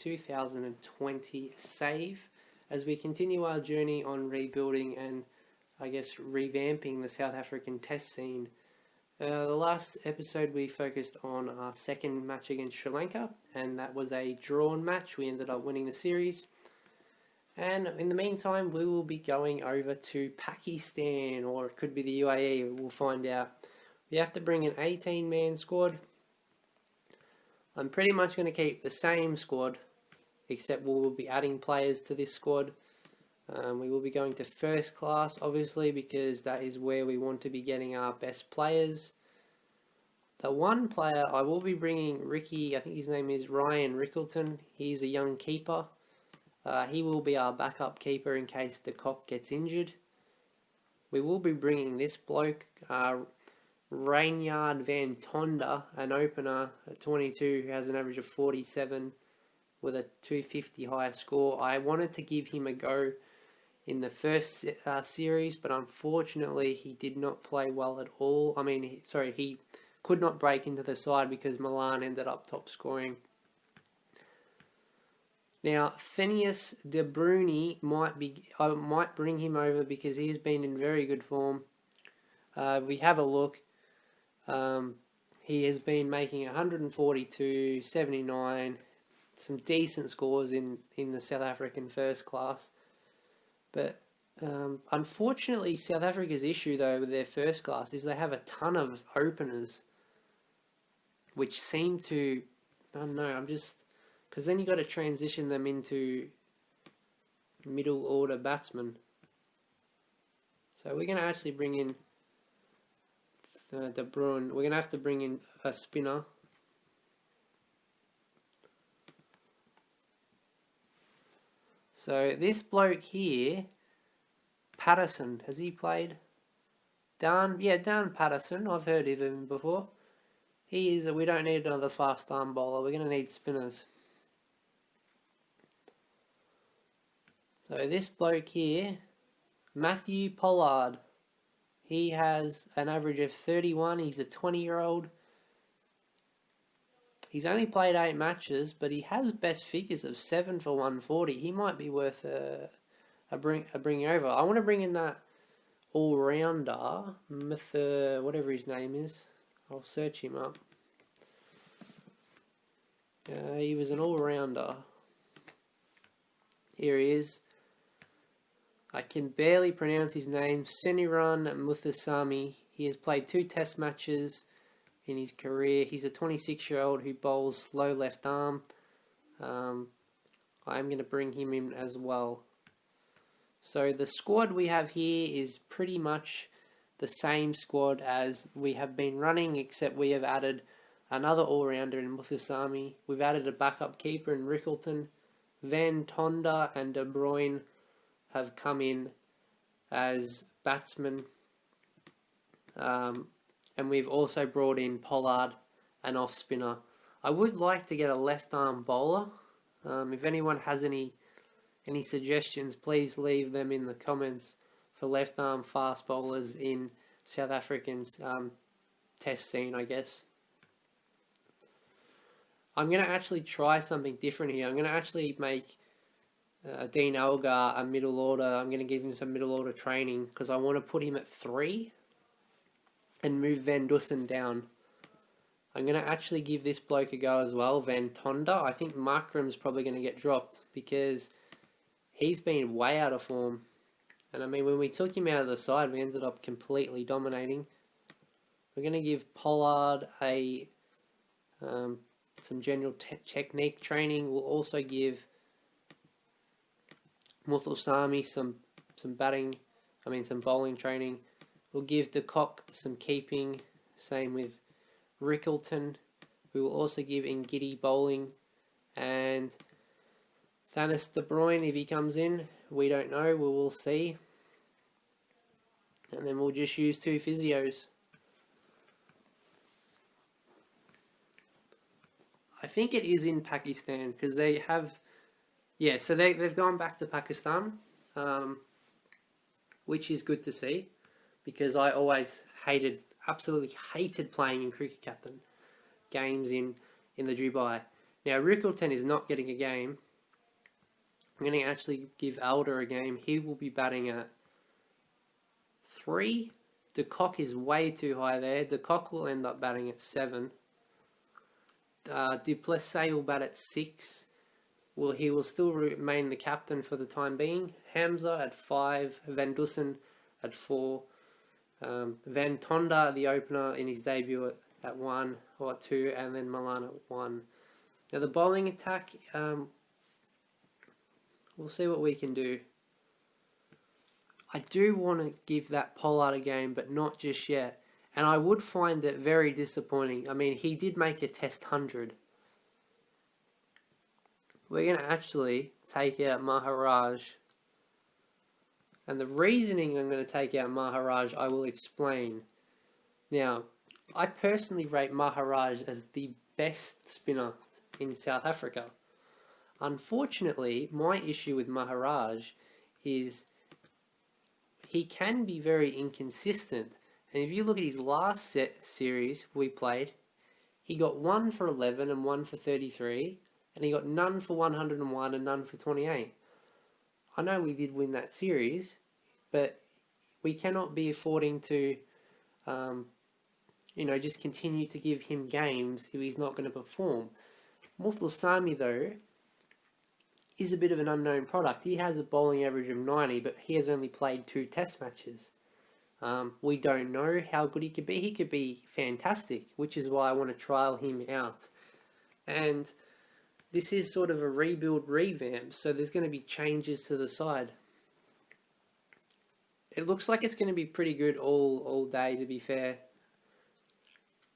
2020 save as we continue our journey on rebuilding and, I guess, revamping the South African test scene. The last episode we focused on our second match against Sri Lanka, and that was a drawn match. We ended up winning the series. And in the meantime, we will be going over to Pakistan, or it could be the UAE, we'll find out. We have to bring an 18-man squad. I'm pretty much going to keep the same squad, except we will be adding players to this squad. We will be going to first class, obviously, because that is where we want to be getting our best players. The one player I will be bringing, Ricky, I think his name is Ryan Rickleton. He's a young keeper. He will be our backup keeper in case the cock gets injured. We will be bringing this bloke, Rainyard van Tonder, an opener at 22 who has an average of 47 with a 250 higher score. I wanted to give him a go in the first series, but unfortunately he did not play well at all. He could not break into the side because Milan ended up top scoring. Now, Phineas De Bruyne I might bring him over because he's been in very good form. We have a look. He has been making 142, 79, some decent scores in the South African first class. But unfortunately, South Africa's issue, though, with their first class is they have a ton of openers, which seem to, I don't know, because then you got to transition them into middle order batsmen. So we're going to actually bring in De Bruyne. We're going to have to bring in a spinner. So this bloke here, Patterson, has he played? Dan Patterson, I've heard of him before. We don't need another fast arm bowler, we're going to need spinners. So this bloke here, Matthew Pollard, he has an average of 31, he's a 20-year-old. He's only played 8 matches, but he has best figures of 7 for 140. He might be worth a bringing over. I want to bring in that all-rounder, whatever his name is. I'll search him up. He was an all-rounder. Here he is. I can barely pronounce his name. Seniran Muthusamy. He has played 2 test matches in his career. He's a 26-year-old who bowls slow left arm. I'm going to bring him in as well. So the squad we have here is pretty much the same squad as we have been running, except we have added another all-rounder in Muthusamy. We've added a backup keeper in Rickleton. Van Tonder and De Bruyne have come in as batsmen. And we've also brought in Pollard, an off-spinner. I would like to get a left-arm bowler. If anyone has any suggestions, please leave them in the comments for left-arm fast bowlers in South African's test scene, I guess. I'm going to actually try something different here. I'm going to actually make Dean Elgar a middle order. I'm going to give him some middle order training because I want to put him at 3 and move Van Dussen down. I'm going to actually give this bloke a go as well, Van Tonder. I think Markram's probably going to get dropped because he's been way out of form. And I mean, when we took him out of the side, we ended up completely dominating. We're going to give Pollard some general technique training. We'll also give Muthusamy some bowling training. We'll give De Kock some keeping, same with Rickleton. We will also give Ngidi bowling, and Thanis De Bruyne, if he comes in, we don't know, we will see. And then we'll just use 2 physios. I think it is in Pakistan, because they have, so they've gone back to Pakistan, which is good to see. Because I always absolutely hated playing in Cricket Captain games in the Dubai. Now, Rickleton is not getting a game. I'm going to actually give Elder a game. He will be batting at 3. De Kock is way too high there. De Kock will end up batting at 7. Duplessis will bat at 6. He will still remain the captain for the time being. Hamza at 5. Van Dussen at 4. Van Tonda, the opener, in his debut at 1 or 2. And then Milan at 1. Now the bowling attack, we'll see what we can do. I do want to give that Pollard a game, but not just yet. And I would find it very disappointing. I mean, he did make a test 100. We're going to actually take out Maharaj. And the reasoning I'm going to take out Maharaj, I will explain. Now, I personally rate Maharaj as the best spinner in South Africa. Unfortunately, my issue with Maharaj is he can be very inconsistent. And if you look at his last series we played, he got 1 for 11 and 1 for 33, and he got none for 101 and none for 28. I know we did win that series, but we cannot be affording to, just continue to give him games if he's not going to perform. Mutlusamy, though, is a bit of an unknown product. He has a bowling average of 90, but he has only played 2 test matches. We don't know how good he could be. He could be fantastic, which is why I want to trial him out. And this is sort of a rebuild revamp, so there's going to be changes to the side. It looks like it's going to be pretty good all day, to be fair.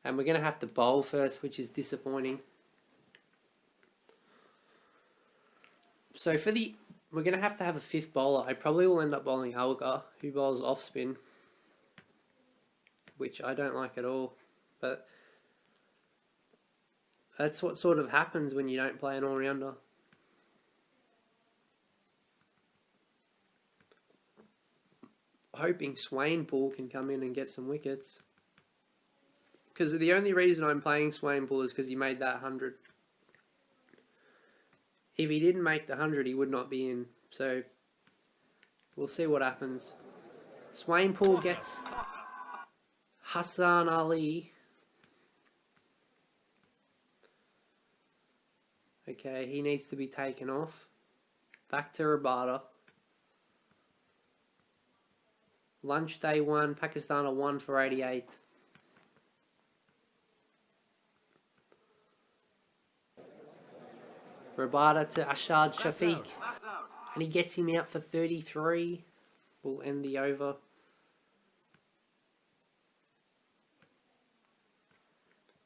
And we're going to have to bowl first, which is disappointing. So we're going to have a 5th bowler. I probably will end up bowling Alga, who bowls off spin, which I don't like at all. But that's what sort of happens when you don't play an all-rounder. Hoping Swainpool can come in and get some wickets. Because the only reason I'm playing Swainpool is because he made that 100. If he didn't make the 100, he would not be in. So, we'll see what happens. Swainpool gets Hassan Ali. Okay, he needs to be taken off. Back to Rabada. Lunch day 1, Pakistan are 1 for 88. Rabada to Ashad Shafiq. And he gets him out for 33. We'll end the over.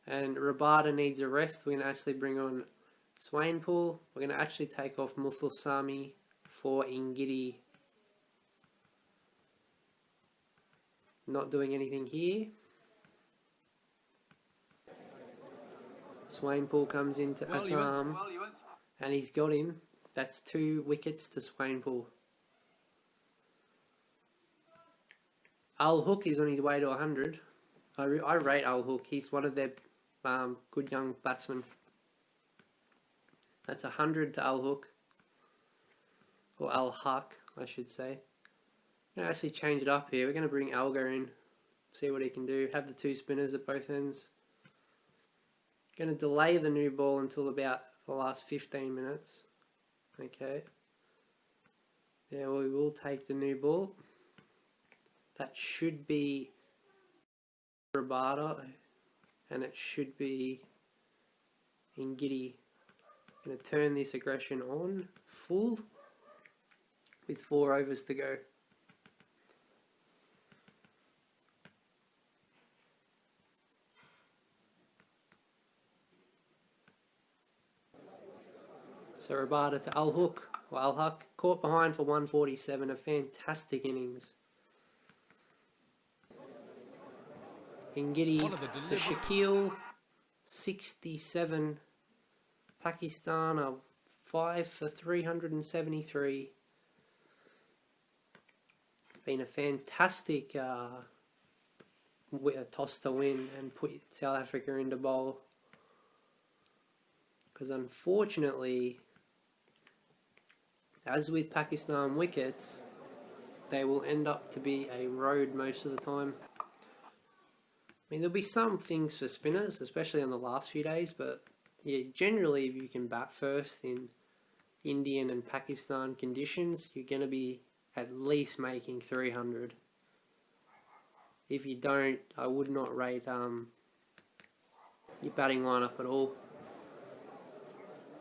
And Rabada needs a rest. We're going to actually bring on Swainpool. We're going to actually take off Mutlusamy for Ngidi. Not doing anything here. Swainpool comes into Assam. And he's got him. That's 2 wickets to Swainpool. Al Hook is on his way to 100. I rate Al Hook. He's one of their good young batsmen. That's 100 to Al Hook. Or Al Haq, I should say. I'm going to actually change it up here. We're going to bring Alga in. See what he can do. Have the 2 spinners at both ends. Going to delay the new ball until about the last 15 minutes. Okay. Yeah, we will take the new ball. That should be Rabada. And it should be Ngidi. Going to turn this aggression on full with 4 overs to go. So Rabada to Al Hook. Well, Al Haq caught behind for 147. A fantastic innings. Ngidi to Shakil. 67. Pakistan are 5 for 373. Been a fantastic toss to win and put South Africa into bowl. Because unfortunately, as with Pakistan wickets, they will end up to be a road most of the time. I mean, there'll be some things for spinners, especially on the last few days, but yeah, generally if you can bat first in Indian and Pakistan conditions, you're going to be at least making 300. If you don't, I would not rate your batting lineup at all.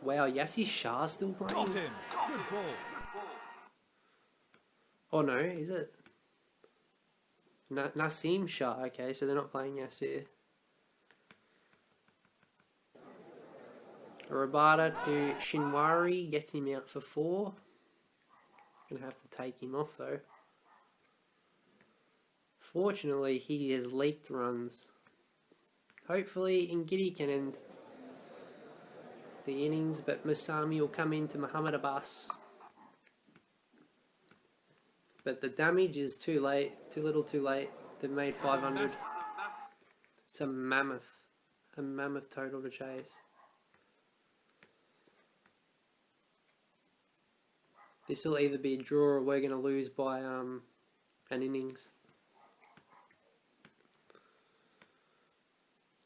Wow, Yasir Shah's still playing? Good ball. Oh no, is it? Naseem Shah, okay, so they're not playing Yasir. Rabada to Shinwari gets him out for 4. Gonna have to take him off though. Fortunately, he has leaked runs. Hopefully, Ngidi can end the innings, but Masami will come into Muhammad Abbas. But the damage is too late, too little too late. They've made 500. It's a mammoth total to chase. This will either be a draw or we're going to lose by an innings.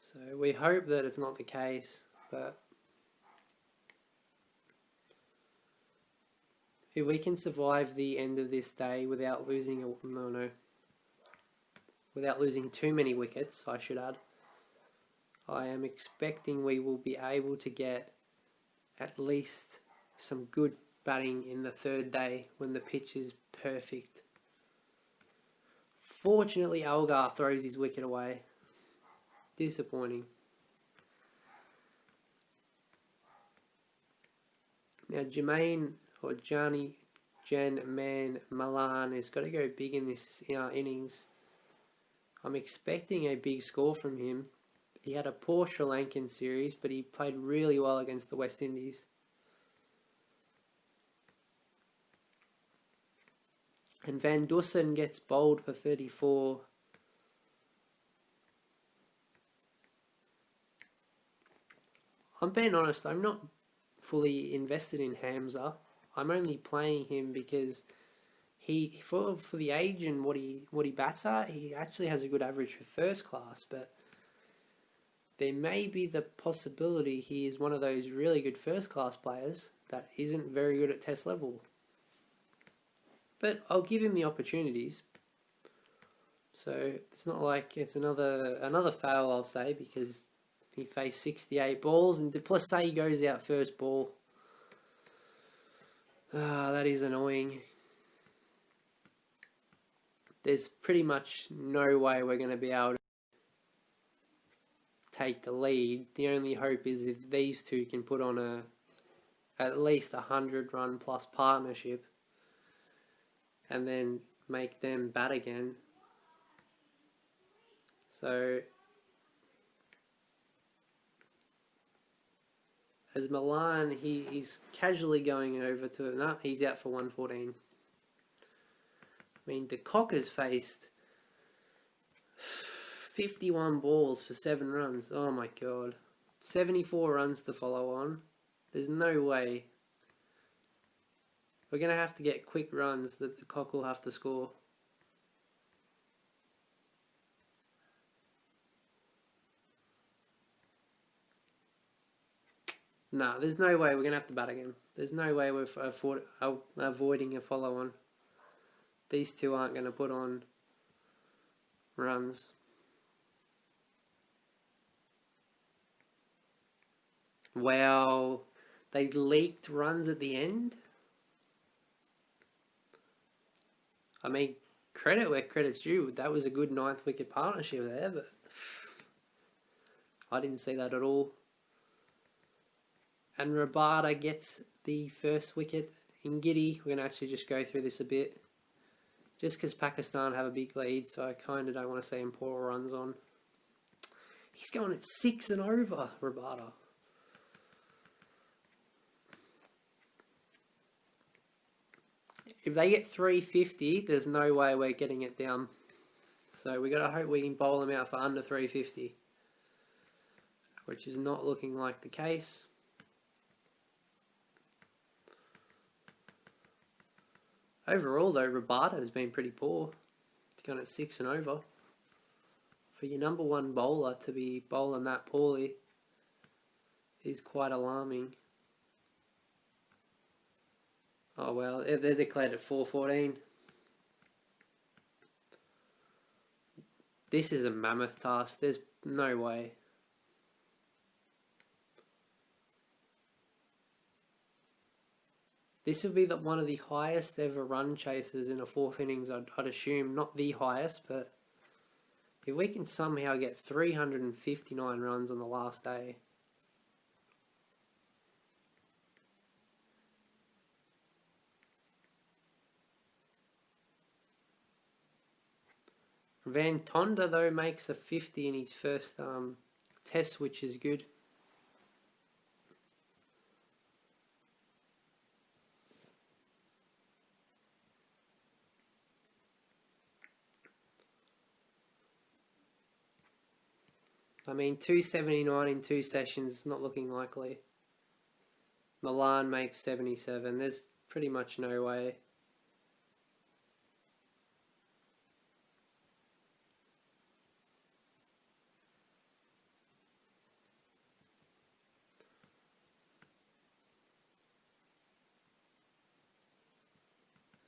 So we hope that it's not the case, but if we can survive the end of this day without losing without losing too many wickets, I should add, I am expecting we will be able to get at least some good batting in the third day when the pitch is perfect. Fortunately, Algar throws his wicket away. Disappointing. Now Jermaine or Jan Man Malan has got to go big in this innings. I'm expecting a big score from him. He had a poor Sri Lankan series, but he played really well against the West Indies. And Van Dussen gets bowled for 34. I'm being honest, I'm not fully invested in Hamza. I'm only playing him because he, for the age and what he bats at, he actually has a good average for first class, but there may be the possibility he is one of those really good first class players that isn't very good at test level. But I'll give him the opportunities. So it's not like it's another fail, I'll say, because he faced 68 balls, and plus say he goes out first ball. That is annoying. There's pretty much no way we're going to be able to take the lead. The only hope is if these two can put on at least 100 run plus partnership and then make them bat again. So as Milan, he's casually going over to... No, he's out for 114. I mean, De Kock has faced 51 balls for 7 runs. Oh my god. 74 runs to follow on. There's no way. We're going to have to get quick runs that De Kock will have to score. No, there's no way. We're going to have to bat again. There's no way we're avoiding a follow-on. These two aren't going to put on runs. Wow. They leaked runs at the end? I mean, credit where credit's due. That was a good 9th wicket partnership there, but I didn't see that at all. And Rabada gets the first wicket. Ngidi, we're going to actually just go through this a bit. Just because Pakistan have a big lead, so I kind of don't want to see him pour runs on. He's going at 6 and over, Rabada. If they get 350, there's no way we're getting it down. So we got to hope we can bowl them out for under 350. Which is not looking like the case. Overall, though, Rabada has been pretty poor. He's gone at 6 and over. For your number one bowler to be bowling that poorly is quite alarming. Oh well, they're declared at 414. This is a mammoth task. There's no way. This would be one of the highest ever run chases in a fourth innings, I'd assume. Not the highest, but if we can somehow get 359 runs on the last day. Van Tonda, though, makes a 50 in his first test, which is good. I mean, 279 in 2 sessions is not looking likely. Milan makes 77. There's pretty much no way.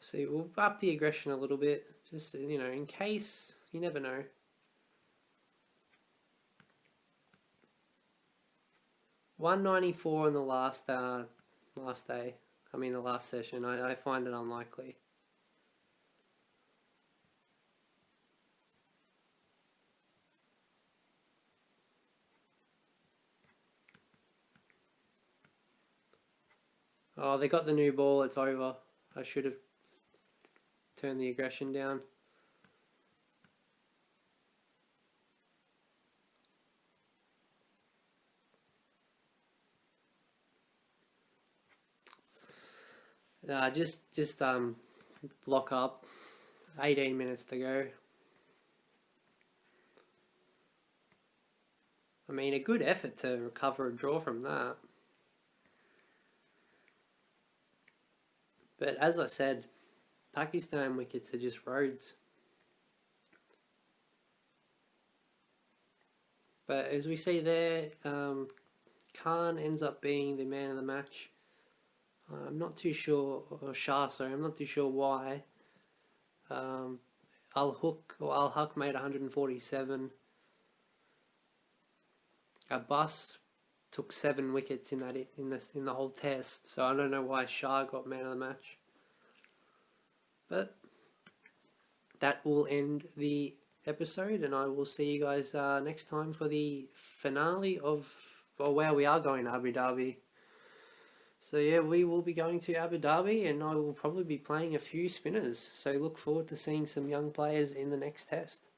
See, we'll up the aggression a little bit, just, in case, you never know. $194 in the last day. The last session. I find it unlikely. Oh, they got the new ball. It's over. I should have turned the aggression down. Just lock up. 18 minutes to go. I mean, a good effort to recover a draw from that. But as I said, Pakistan wickets are just roads. But as we see there, Khan ends up being the man of the match. I'm not too sure, or Shah, sorry, I'm not too sure why. Al-Haq made 147. Abbas took 7 wickets in the whole test, so I don't know why Shah got man of the match. But that will end the episode, and I will see you guys next time for the finale of, we are going to Abu Dhabi. So yeah, we will be going to Abu Dhabi, and I will probably be playing a few spinners. So look forward to seeing some young players in the next test.